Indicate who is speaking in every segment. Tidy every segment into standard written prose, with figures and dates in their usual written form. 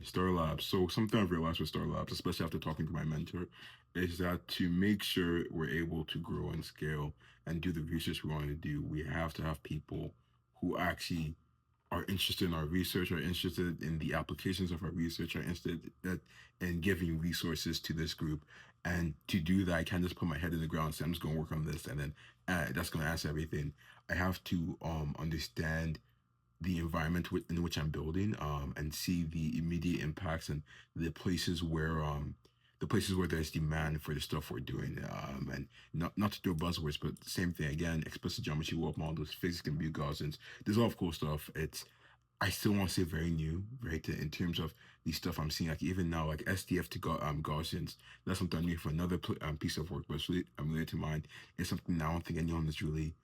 Speaker 1: Star Labs. So something I've realized with Star Labs, especially after talking to my mentor, is that to make sure we're able to grow and scale and do the research we want to do, we have to have people who actually are interested in our research, are interested in the applications of our research, are in giving resources to this group. And to do that, I can't just put my head in the ground and say, I'm just going to work on this and then that's going to answer everything. I have to understand the environment in which I'm building, and see the immediate impacts and the places where the places where there's demand for the stuff we're doing, and not to throw buzzwords, but same thing again: explicit geometry, world models, physics, compute Gaussians. There's a lot of cool stuff. It's I still want to say very new, right? In terms of the stuff I'm seeing, like even now, like SDF to Gaussians, that's something I'm doing for another piece of work, but it's really I'm related to mine. It's something that I don't think anyone has really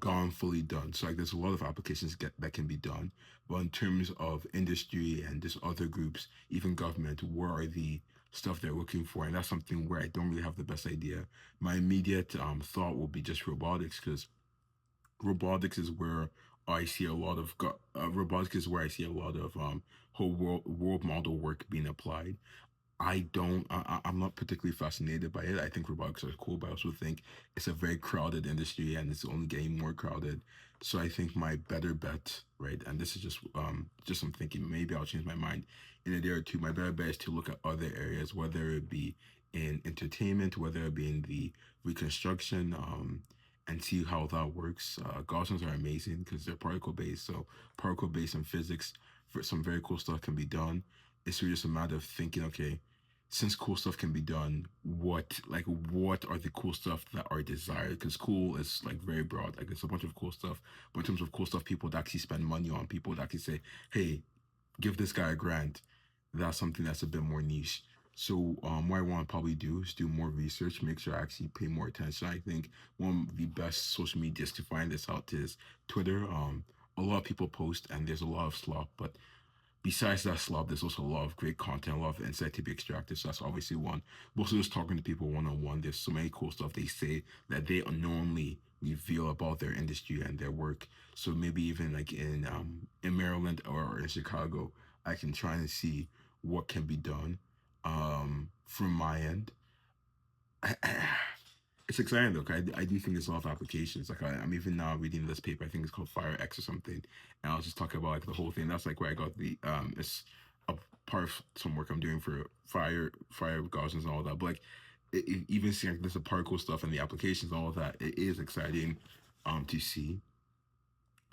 Speaker 1: gone fully done. So like there's a lot of applications that can be done. But in terms of industry and just other groups, even government, where are the stuff they're looking for? And that's something where I don't really have the best idea. My immediate thought will be just robotics, because robotics is where I see a lot of robotics is where I see a lot of whole world model work being applied. I don't. I'm not particularly fascinated by it. I think robotics are cool, but I also think it's a very crowded industry and it's only getting more crowded. So I think my better bet, right? And this is just I'm thinking maybe I'll change my mind in a day or two. My better bet is to look at other areas, whether it be in entertainment, whether it be in the reconstruction, and see how that works. Gaussians are amazing because they're particle based. So particle based and physics for some very cool stuff can be done. It's really just a matter of thinking, okay, since cool stuff can be done, what are the cool stuff that are desired? Because cool is like very broad. Like it's a bunch of cool stuff. But in terms of cool stuff, people that actually spend money on, people that actually say, hey, give this guy a grant. That's something that's a bit more niche. So what I want to probably do is do more research, make sure I actually pay more attention. I think one of the best social medias to find this out is Twitter. A lot of people post and there's a lot of slop, but besides that slop, there's also a lot of great content, a lot of insight to be extracted. So that's obviously one. But also just talking to people one on one. There's so many cool stuff they say that they unknowingly reveal about their industry and their work. So maybe even like in Maryland or in Chicago, I can try and see what can be done from my end. It's exciting though, 'cause I do think there's a lot of applications. Like I'm even now reading this paper. I think it's called Fire X or something, and I was just talking about like the whole thing. That's like where I got the it's a part of some work I'm doing for fire gaussians and all that. But like even seeing like this the particle stuff and the applications and all of that, it is exciting to see.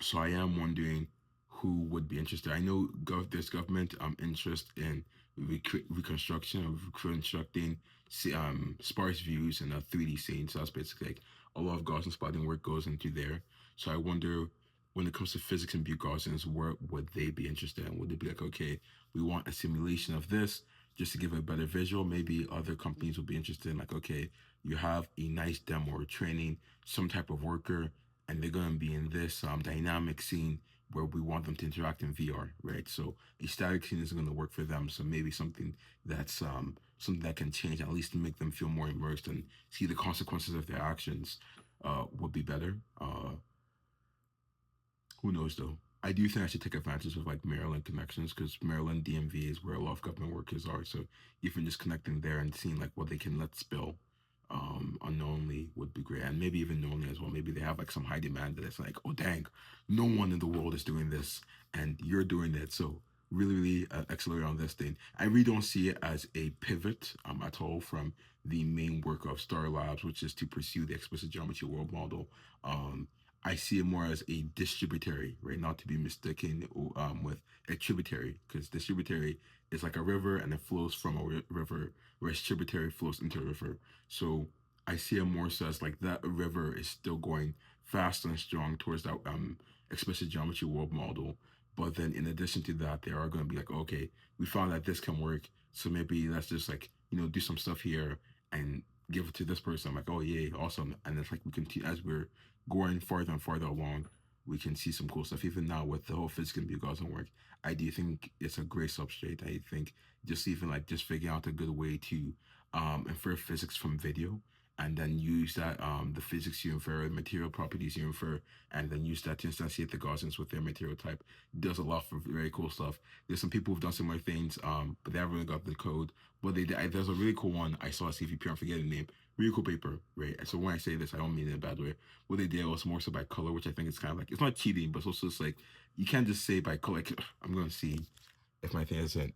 Speaker 1: So I am wondering who would be interested. I know there's government interest in reconstruction of reconstructing sparse views and a 3D scene. So that's basically like a lot of Gaussian spotting work goes into there. So I wonder when it comes to physics and Butte Gaussians, where would they be interested in? Would they be like, okay, we want a simulation of this just to give a better visual? Maybe other companies would be interested in like, okay, you have a nice demo or training some type of worker and they're going to be in this dynamic scene where we want them to interact in VR, right? So a static scene isn't going to work for them. So maybe that's something that can change, at least to make them feel more immersed and see the consequences of their actions would be better. Who knows though? I do think I should take advantage of like Maryland connections because Maryland DMV is where a lot of government workers are. So even just connecting there and seeing like what they can let spill unknowingly would be great. And maybe even knowingly as well. Maybe they have like some high demand that it's like, oh dang, no one in the world is doing this and you're doing it. So really accelerate on this thing. I really don't see it as a pivot at all from the main work of Star Labs, which is to pursue the explicit geometry world model. I see it more as a distributary, right? Not to be mistaken with a tributary, because distributary is like a river and it flows from a river, whereas tributary flows into a river. So I see it more so as like that river is still going fast and strong towards that explicit geometry world model. But then in addition to that, they are going to be like, okay, we found that this can work. So maybe let's just like, do some stuff here and give it to this person. I'm like, oh yeah, awesome. And it's like we continue as we're going farther and farther along, we can see some cool stuff. Even now with the whole physics and Gaussian work, I do think it's a great substrate. I think just even like just figuring out a good way to infer physics from video and then use that the physics you infer, the material properties you infer, and then use that to instantiate the Gaussians with their material type. Does a lot for very cool stuff. There's some people who've done similar things, but they haven't really got the code. But there's a really cool one I saw at CVP. I'm forgetting the name. Really cool paper, right? So when I say this, I don't mean it in a bad way. What they did was more so by color, which I think is kind of like, it's not cheating, but it's also just like you can't just say by color. Like, I'm gonna see if my thing isn't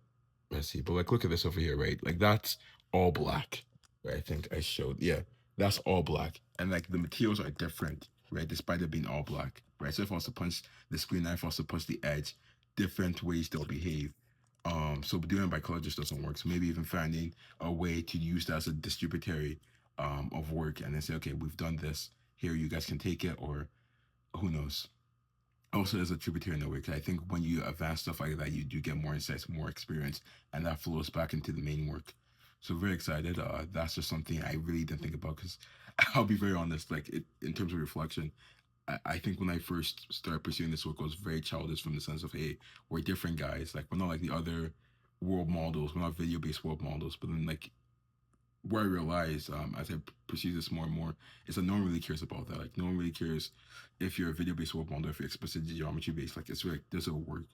Speaker 1: messy, but like look at this over here, right? Like that's all black, right? I think I showed, yeah, that's all black, and like the materials are different, right? Despite it being all black, right? So if I was to punch the screen, if I was to punch the edge, different ways they'll behave. So doing it by color just doesn't work. So maybe even finding a way to use that as a distributary of work, and then say, okay, we've done this here, you guys can take it, or who knows. Also, as a tributary network, I think when you advance stuff like that, you do get more insights, more experience, and that flows back into the main work. So very excited. That's just something I really didn't think about because I'll be very honest. Like in terms of reflection, I think when I first started pursuing this work, I was very childish from the sense of, hey, we're different guys. Like we're not like the other world models. We're not video-based world models. But then like where I realize as I pursue this more and more is that no one really cares about that. Like no one really cares if you're a video based world model, if you're explicit geometry based. Like it's like does it work,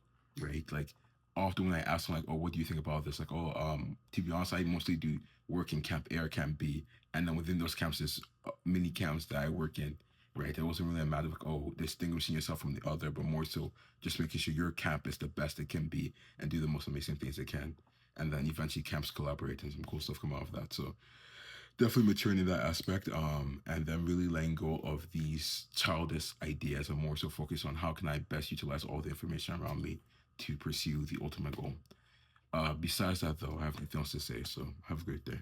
Speaker 1: right? Like often when I ask them like, oh, what do you think about this? Like, oh, to be honest, I mostly do work in camp A or camp B, and then within those camps there's mini camps that I work in. Right, it wasn't really a matter of like, oh, distinguishing yourself from the other, but more so just making sure your camp is the best it can be and do the most amazing things it can, and then eventually camps collaborate and some cool stuff come out of that. So definitely maturing in that aspect, and then really letting go of these childish ideas and more so focus on how can I best utilize all the information around me to pursue the ultimate goal. Besides that though, I have nothing else to say, so have a great day.